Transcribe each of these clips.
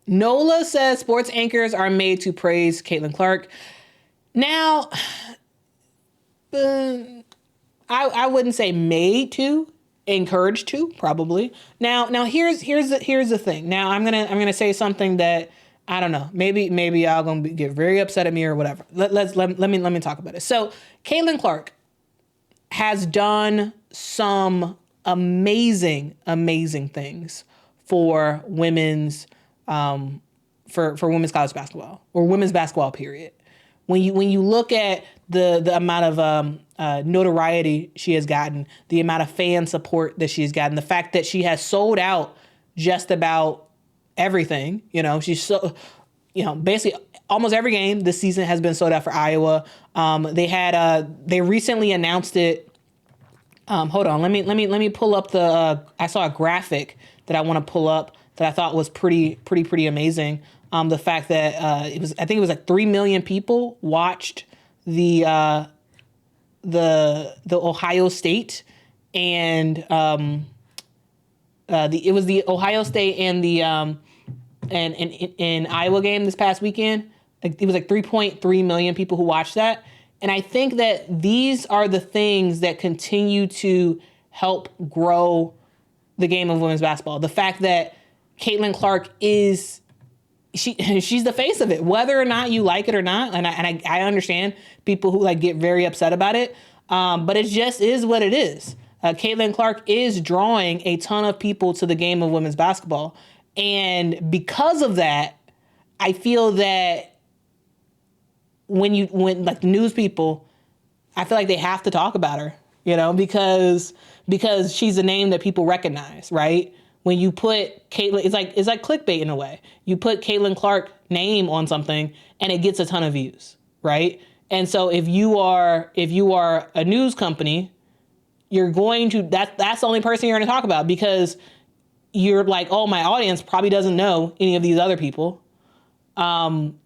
Nola says sports anchors are made to praise Caitlin Clark. Now, I wouldn't say made to, encouraged to, probably. Now here's the thing. Now I'm gonna say something that I don't know. Maybe y'all gonna get very upset at me or whatever. Let me talk about it. So Caitlin Clark has done some amazing things for women's for women's college basketball or women's basketball period. When you look at the amount of notoriety she has gotten, the amount of fan support that she's gotten, the fact that she has sold out just about everything, basically almost every game this season has been sold out for Iowa. They recently announced it. Hold on, let me pull up I saw a graphic that I want to pull up that I thought was pretty amazing. The fact that I think it was like 3 million people watched the Ohio State and it was the Ohio State and the and Iowa game this past weekend. It was like 3.3 million people who watched that. And I think that these are the things that continue to help grow the game of women's basketball. The fact that Caitlin Clark she's the face of it, whether or not you like it or not. And I understand people who like get very upset about it. But it just is what it is. Caitlin Clark is drawing a ton of people to the game of women's basketball. And because of that, I feel that when like the news people, I feel like they have to talk about her, because she's a name that people recognize, right? When you put Caitlin, it's like clickbait in a way. You put Caitlin Clark name on something and it gets a ton of views, right? And so if you are a news company, you're going to that's the only person you're going to talk about, because you're like, oh, my audience probably doesn't know any of these other people. And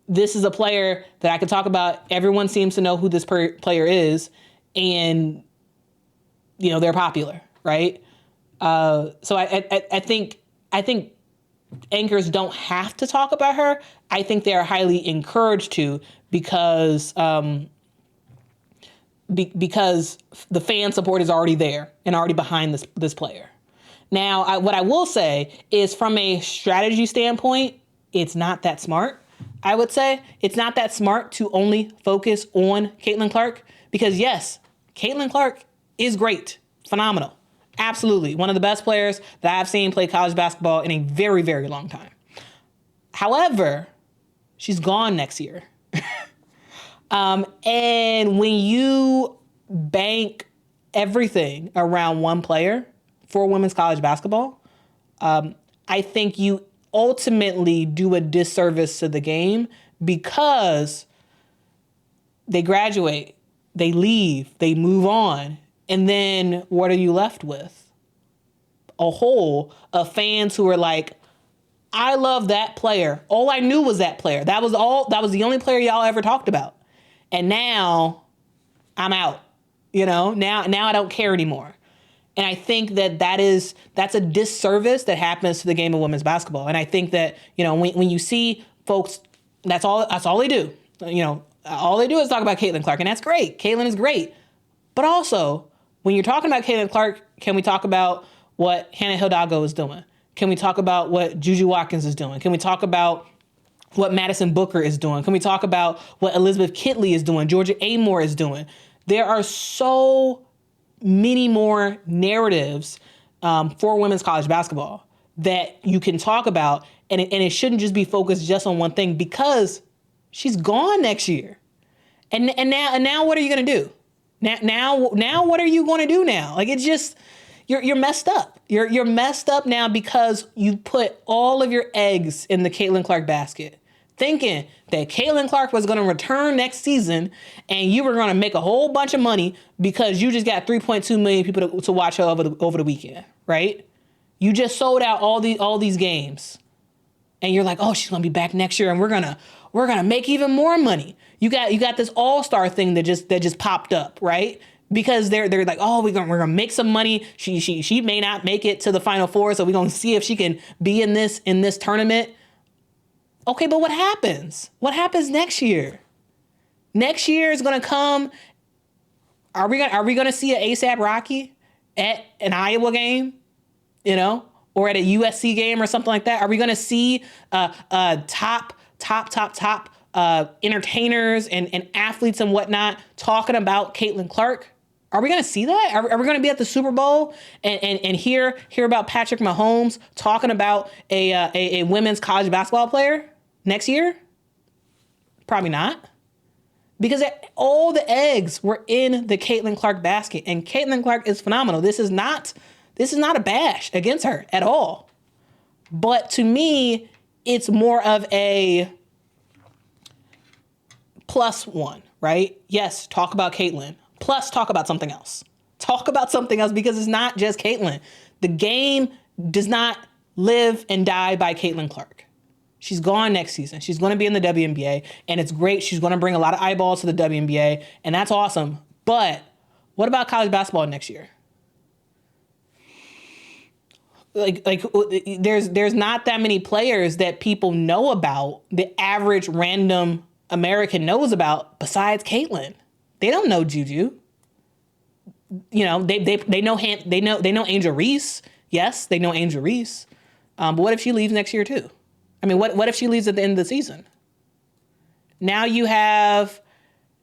this is a player that I could talk about. Everyone seems to know who this player is, and they're popular, right? So I think anchors don't have to talk about her. I think they are highly encouraged to, because the fan support is already there and already behind this player. Now, what I will say is, from a strategy standpoint, it's not that smart. I would say it's not that smart to only focus on Caitlin Clark, because yes, Caitlin Clark is great, phenomenal. Absolutely. One of the best players that I've seen play college basketball in a very, very long time. However, she's gone next year. And when you bank everything around one player for women's college basketball, I think you ultimately do a disservice to the game, because they graduate, they leave, they move on. And then what are you left with? A hole of fans who are like, I love that player. All I knew was that player. That was the only player y'all ever talked about. And now I'm out. Now I don't care anymore. And I think that's a disservice that happens to the game of women's basketball. And I think that, when you see folks, that's all they do. All they do is talk about Caitlin Clark, and that's great. Caitlin is great. But also, when you're talking about Caitlin Clark, can we talk about what Hannah Hidalgo is doing? Can we talk about what Juju Watkins is doing? Can we talk about what Madison Booker is doing? Can we talk about what Elizabeth Kitley is doing? Georgia Amore is doing? There are so many more narratives for women's college basketball that you can talk about, and it shouldn't just be focused just on one thing, because she's gone next year. And now what are you going to do? Now what are you going to do now? Like, it's just, you're messed up. You're messed up now because you put all of your eggs in the Caitlin Clark basket, thinking that Caitlin Clark was going to return next season and you were going to make a whole bunch of money because you just got 3.2 million people to watch her over the weekend, right? You just sold out all these games, and you're like, oh, she's going to be back next year, and we're gonna make even more money. You got this all-star thing that just popped up, right? because they're like, oh, we're gonna make some money. She may not make it to the Final Four, so we're gonna see if she can be in this tournament. Okay, but what happens? What happens next year? Next year is gonna come. Are we gonna see an ASAP Rocky at an Iowa game, or at a USC game or something like that? Are we gonna see top entertainers and athletes and whatnot talking about Caitlin Clark? Are we going to see that? Are we going to be at the Super Bowl and hear about Patrick Mahomes talking about a women's college basketball player next year? Probably not. Because all the eggs were in the Caitlin Clark basket, and Caitlin Clark is phenomenal. This is not a bash against her at all. But to me, it's more of a +1, right? Yes, talk about Caitlin. Plus, talk about something else. Talk about something else, because it's not just Caitlin. The game does not live and die by Caitlin Clark. She's gone next season. She's going to be in the WNBA, and it's great. She's going to bring a lot of eyeballs to the WNBA, and that's awesome. But what about college basketball next year? Like there's not that many players that people know about, the average random American knows about, besides Caitlin. They don't know Juju. They know Angel Reese. Yes, they know Angel Reese. But what if she leaves next year too? I mean, what if she leaves at the end of the season? Now you have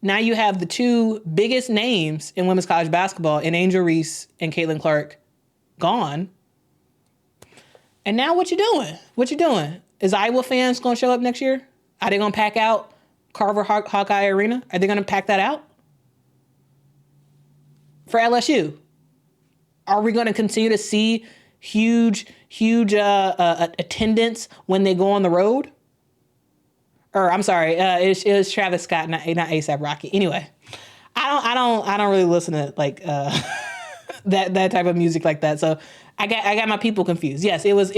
the two biggest names in women's college basketball, in Angel Reese and Caitlin Clark, gone. And now what you doing? What you doing? Is Iowa fans going to show up next year? Are they going to pack out Carver Hawkeye Arena? Are they going to pack that out? For LSU, are we going to continue to see huge attendance when they go on the road? Or I'm sorry, it was Travis Scott, not ASAP Rocky. Anyway, I don't really listen to like that type of music like that. So I got my people confused. Yes, it was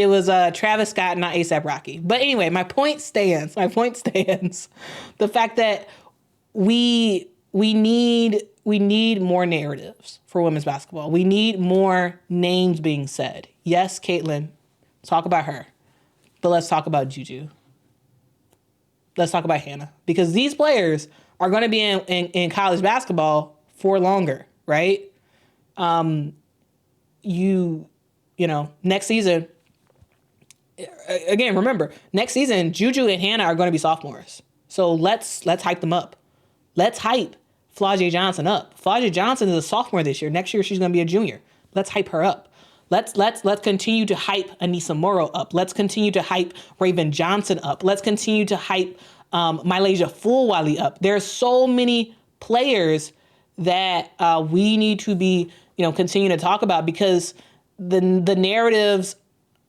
Travis Scott, not ASAP Rocky. But anyway, my point stands. The fact that we need more narratives for women's basketball. We need more names being said. Yes, Caitlin, talk about her. But let's talk about Juju. Let's talk about Hannah. Because these players are going to be in college basketball for longer, right? Next season, again, remember, next season, Juju and Hannah are going to be sophomores. So let's hype them up. Let's hype Flau'jae Johnson up. Flau'jae Johnson is a sophomore this year. Next year, she's going to be a junior. Let's hype her up. Let's continue to hype Anissa Moro up. Let's continue to hype Raven Johnson up. Let's continue to hype Mylasia Fulwiley up. There are so many players that we need to be, continue to talk about, because the narratives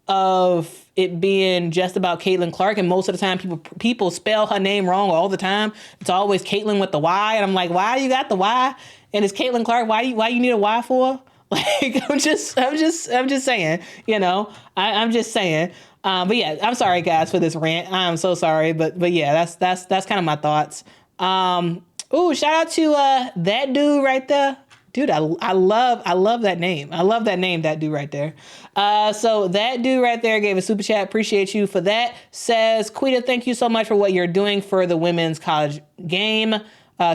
of it being just about Caitlin Clark, and most of the time people spell her name wrong all the time. It's always Caitlin with the Y, and I'm like, why you got the Y? And it's Caitlin Clark. Why you need a Y for? Like, I'm just saying, I'm just saying. But yeah, I'm sorry guys for this rant. I'm so sorry, but yeah, that's kind of my thoughts. Shout out to that dude right there. Dude, I love that name. I love that name, that dude right there. So that dude right there gave a super chat. Appreciate you for that. Says, Quita, thank you so much for what you're doing for the women's college game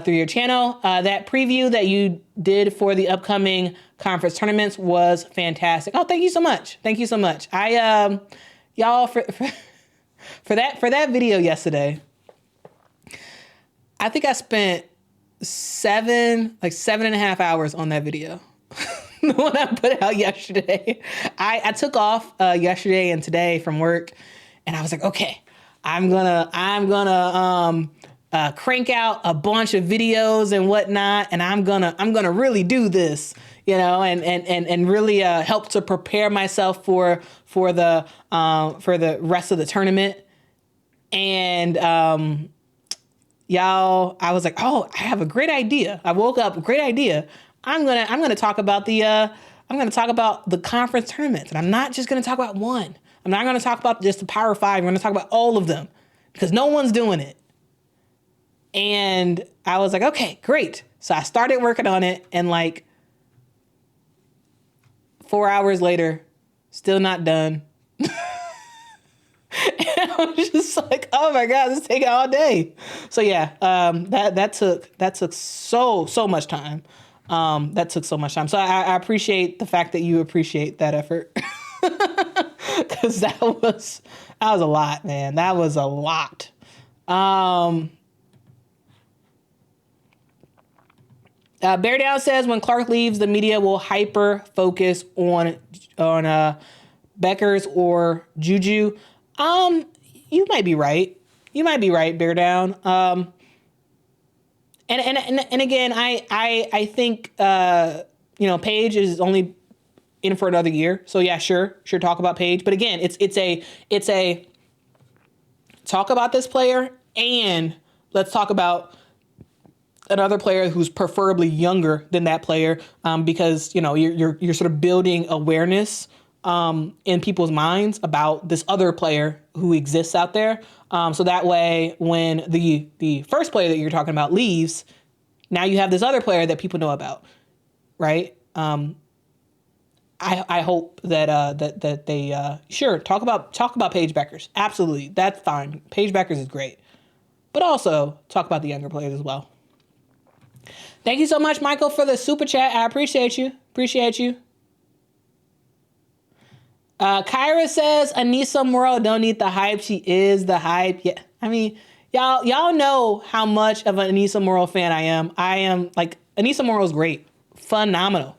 through your channel. That preview that you did for the upcoming conference tournaments was fantastic. Oh, thank you so much. Thank you so much. Y'all, for that video yesterday, I think I spent 7.5 hours on that video. The one I put out yesterday. I took off yesterday and today from work, and I was like, okay, I'm gonna crank out a bunch of videos and whatnot, and I'm gonna really do this, and really help to prepare myself for the rest of the tournament. And y'all, I was like, oh, I have a great idea. I woke up, great idea. I'm gonna talk about the conference tournaments, and I'm not just gonna talk about one. I'm not gonna talk about just the Power Five. I'm gonna talk about all of them, because no one's doing it. And I was like, okay, great. So I started working on it, and like 4 hours later, still not done. And I was just like, oh my God, this is taking all day. So yeah, that took so much time. That took so much time. So I appreciate the fact that you appreciate that effort. Cause that was a lot, man. That was a lot. Bear Down says when Clark leaves, the media will hyper focus on Beckers or Juju. You might be right. Bear Down. And again, I think Paige is only in for another year. So yeah, sure talk about Paige. But again, it's a talk about this player, and let's talk about another player who's preferably younger than that player, because you're sort of building awareness in people's minds about this other player who exists out there. So that way, when the first player that you're talking about leaves, now you have this other player that people know about, right? I hope that they sure talk about Paige Beckers. Absolutely, that's fine. Paige Beckers is great, but also talk about the younger players as well. Thank you so much, Michael, for the super chat. I appreciate you. Kyra says Anissa Moro don't need the hype. She is the hype. Yeah, I mean, y'all know how much of an Anissa Moro fan I am. I am like, Anissa Moro is great, phenomenal.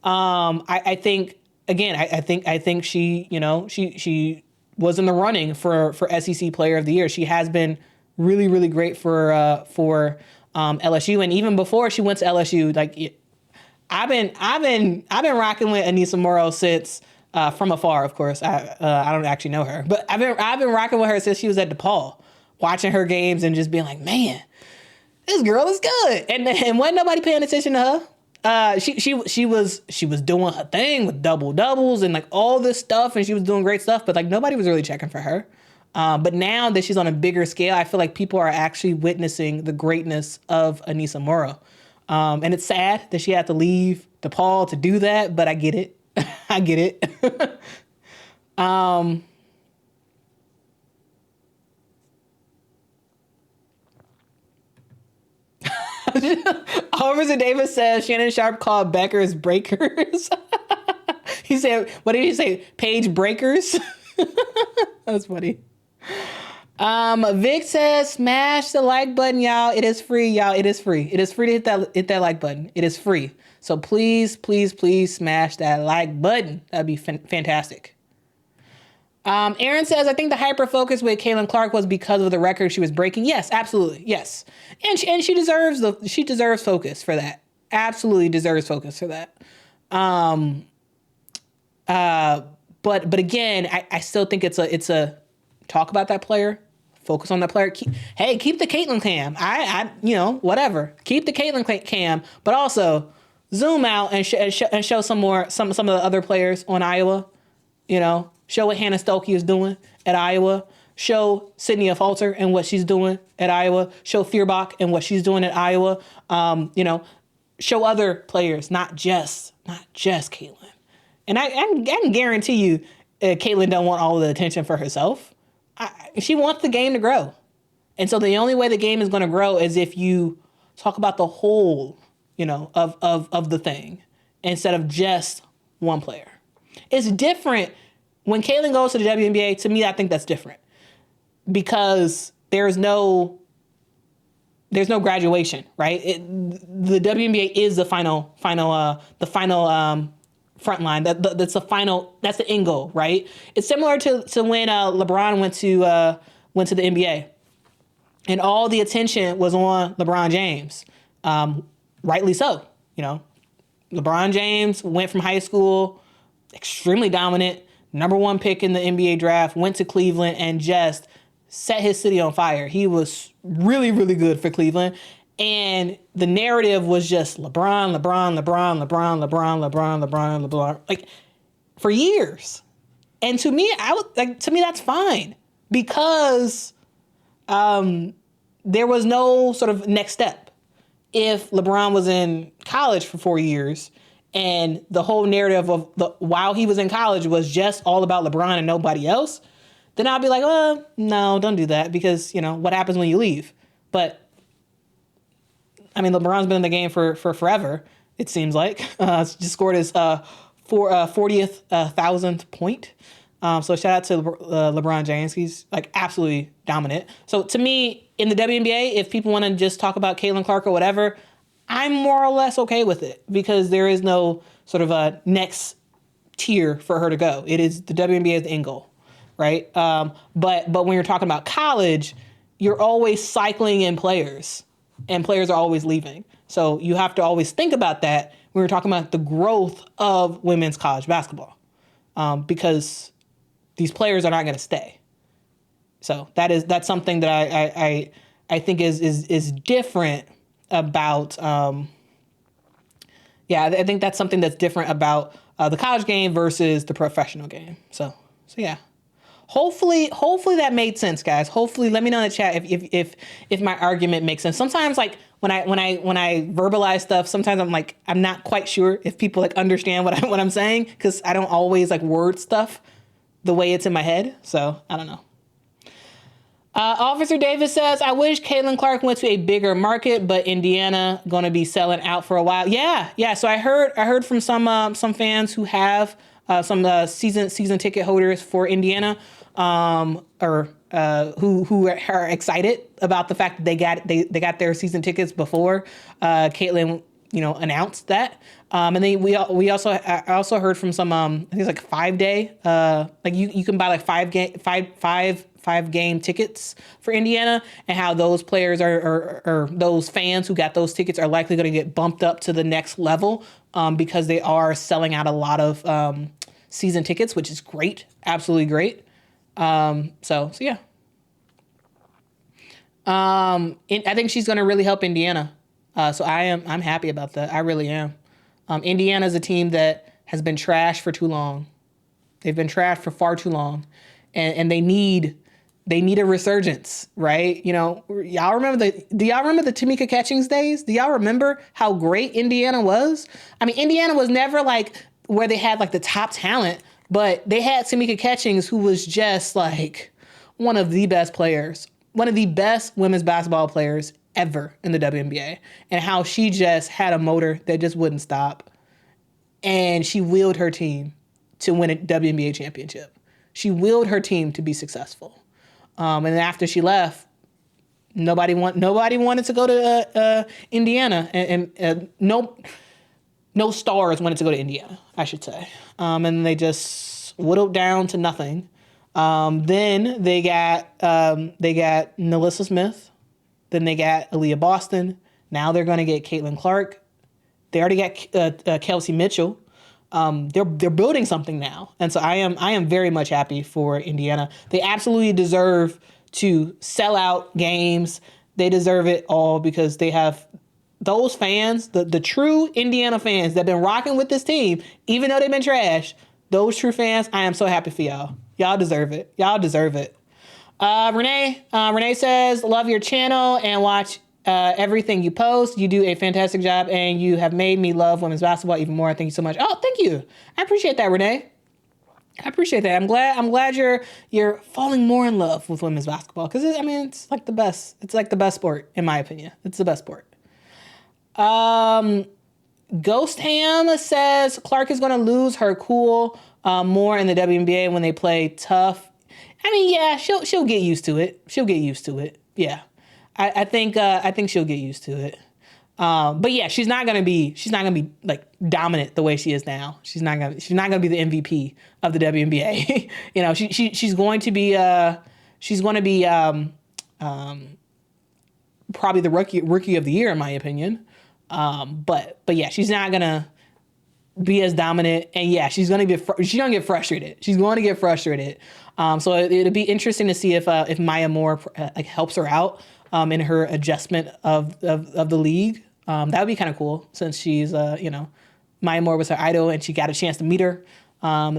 I think again, I think she, she was in the running for SEC Player of the Year. She has been really, really great for LSU, and even before she went to LSU, like I've been rocking with Anissa Moro since from afar. Of course, I don't actually know her, but I've been rocking with her since she was at DePaul, watching her games and just being like, man, this girl is good, and wasn't nobody paying attention to her. She was doing her thing with double doubles and like all this stuff, and she was doing great stuff, but like nobody was really checking for her. But now that she's on a bigger scale, I feel like people are actually witnessing the greatness of Anissa Moro. And it's sad that she had to leave DePaul to do that, but I get it. I get it. Homer Davis says Shannon Sharp called Beckers breakers. He said, what did he say? Page breakers? That's funny. Vic says, smash the like button, y'all. It is free, y'all. It is free. It is free to hit that like button. It is free. So please, please, please smash that like button. That'd be fantastic. Aaron says, I think the hyper focus with Caitlin Clark was because of the record she was breaking. Yes, absolutely. Yes. And she deserves focus for that. Absolutely deserves focus for that. But again, I still think it's a talk about that player, focus on that player. Keep the Caitlin cam. Whatever. Keep the Caitlin cam, but also zoom out and show some of the other players on Iowa. Show what Hannah Stokey is doing at Iowa. Show Sydney Affolter and what she's doing at Iowa. Show Feuerbach and what she's doing at Iowa. Show other players, not just Caitlin. And I can guarantee you, Caitlin don't want all the attention for herself. She wants the game to grow. And so the only way the game is going to grow is if you talk about the whole, of the thing instead of just one player. It's different. When Caitlin goes to the WNBA, to me, I think that's different because there's no graduation, right? The WNBA is the final front line. That's the final. That's the end goal, right? It's similar to when LeBron went to the NBA, and all the attention was on LeBron James, rightly so. LeBron James went from high school extremely dominant, number one pick in the NBA draft, went to Cleveland and just set his city on fire. He was really, really good for Cleveland. And the narrative was just LeBron, like for years. And to me, that's fine because there was no sort of next step. If LeBron was in college for 4 years and the whole narrative of while he was in college was just all about LeBron and nobody else, then I'll be like, oh, no, don't do that because, what happens when you leave? But, I mean, LeBron's been in the game for forever, it seems like. Just scored his 40th thousandth point. So shout out to LeBron James. He's like absolutely dominant. So to me, in the WNBA, if people want to just talk about Caitlin Clark or whatever, I'm more or less okay with it because there is no sort of a next tier for her to go. It is the WNBA is the end goal, right? But when you're talking about college, you're always cycling in players, and players are always leaving. So you have to always think about that when we're talking about the growth of women's college basketball, because these players are not going to stay. So that's something that I think is different about. I think that's something that's different about the college game versus the professional game. So yeah. Hopefully that made sense, guys. Hopefully, let me know in the chat if my argument makes sense. Sometimes, like when I verbalize stuff, sometimes I'm not quite sure if people like understand what I'm saying because I don't always like word stuff the way it's in my head. So I don't know. Officer Davis says, I wish Caitlin Clark went to a bigger market, but Indiana going to be selling out for a while. Yeah. So I heard from some fans who have some season ticket holders for Indiana, who are excited about the fact that they got their season tickets before Caitlin announced that. And then I also heard from some I think it's like 5 day like you can buy like five game tickets for Indiana, and how those players or those fans who got those tickets are likely going to get bumped up to the next level because they are selling out a lot of season tickets, which is great, absolutely great. So yeah. I think she's going to really help Indiana. So I'm happy about that. I really am. Indiana is a team that has been trashed for too long. They've been trashed for far too long, and they need a resurgence, right? Do y'all remember the Tamika Catchings days? Do y'all remember how great Indiana was? I mean, Indiana was never like where they had like the top talent, but they had Tamika Catchings, who was just like one of the best players, one of the best women's basketball players ever in the WNBA, and how she just had a motor that just wouldn't stop. And she willed her team to win a WNBA championship. She willed her team to be successful. And after she left, nobody wanted to go to Indiana, and no stars wanted to go to Indiana, I should say. And they just whittled down to nothing. Then they got Nalissa Smith. Then they got Aaliyah Boston. Now they're going to get Caitlin Clark. They already got Kelsey Mitchell. They're building something now, and so I am very much happy for Indiana. They absolutely deserve to sell out games. They deserve it all because they have those fans, the true Indiana fans that have been rocking with this team, even though they've been trash. Those true fans, I am so happy for y'all. Y'all deserve it. Y'all deserve it. Renee says, love your channel and watch everything you post. You do a fantastic job, and you have made me love women's basketball even more. Thank you so much. Oh, thank you. I appreciate that, Renee. I appreciate that. I'm glad you're falling more in love with women's basketball because it's like the best. It's like the best sport in my opinion. It's the best sport. Ghost Ham says Clark is going to lose her cool more in the WNBA when they play tough. I mean, yeah, she'll get used to it. She'll get used to it. Yeah, I think she'll get used to it. But yeah, she's not gonna be like dominant the way she is now. She's not gonna be the MVP of the WNBA. She's going to be probably the rookie of the year in my opinion. But yeah, she's not gonna be as dominant, and yeah, she's gonna get frustrated. She's going to get frustrated. So it'll be interesting to see if Maya Moore like helps her out in her adjustment of the league. That would be kind of cool since she's Maya Moore was her idol and she got a chance to meet her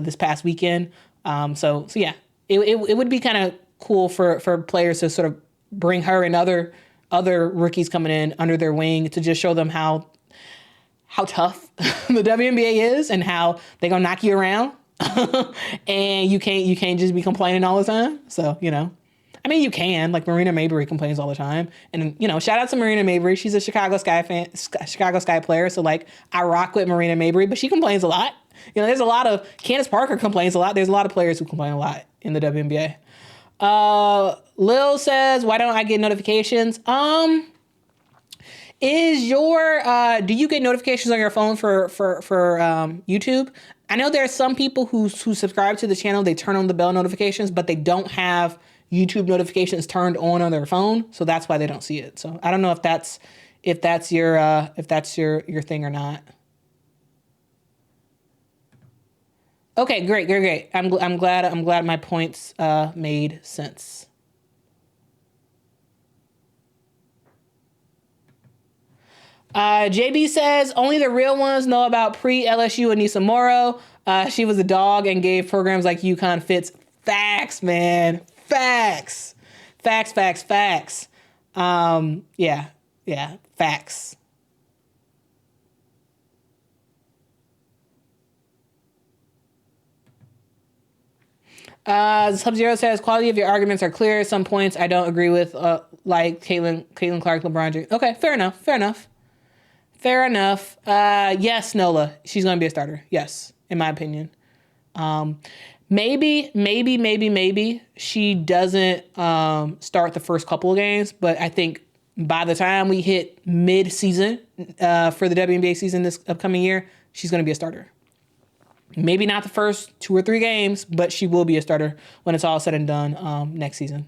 this past weekend. So yeah, it would be kind of cool for players to sort of bring her and other other rookies coming in under their wing to just show them how tough the WNBA is and how they're gonna knock you around. And you can't just be complaining all the time. So, I mean, you can. Like, Marina Mabry complains all the time. And, shout out to Marina Mabry. She's a Chicago Sky player. So, like, I rock with Marina Mabry, but she complains a lot. There's a lot of... Candace Parker complains a lot. There's a lot of players who complain a lot in the WNBA. Lil says, why don't I get notifications? Do you get notifications on your phone for YouTube? I know there are some people who subscribe to the channel. They turn on the bell notifications, but they don't have YouTube notifications turned on their phone, so that's why they don't see it. So I don't know if that's your thing or not. Okay, great. I'm glad my points made sense. JB says only the real ones know about pre-LSU Anissa Moro. She was a dog and gave programs like UConn fits. Facts, man. Facts. Yeah, facts. Sub-Zero says quality of your arguments are clear. Some points I don't agree with, like Caitlin Clark, LeBron James. Okay, fair enough. Yes, Nola, she's going to be a starter. Yes, in my opinion. Maybe she doesn't start the first couple of games, but I think by the time we hit mid-season for the WNBA season this upcoming year, she's going to be a starter. Maybe not the first 2 or 3 games, but she will be a starter when it's all said and done next season.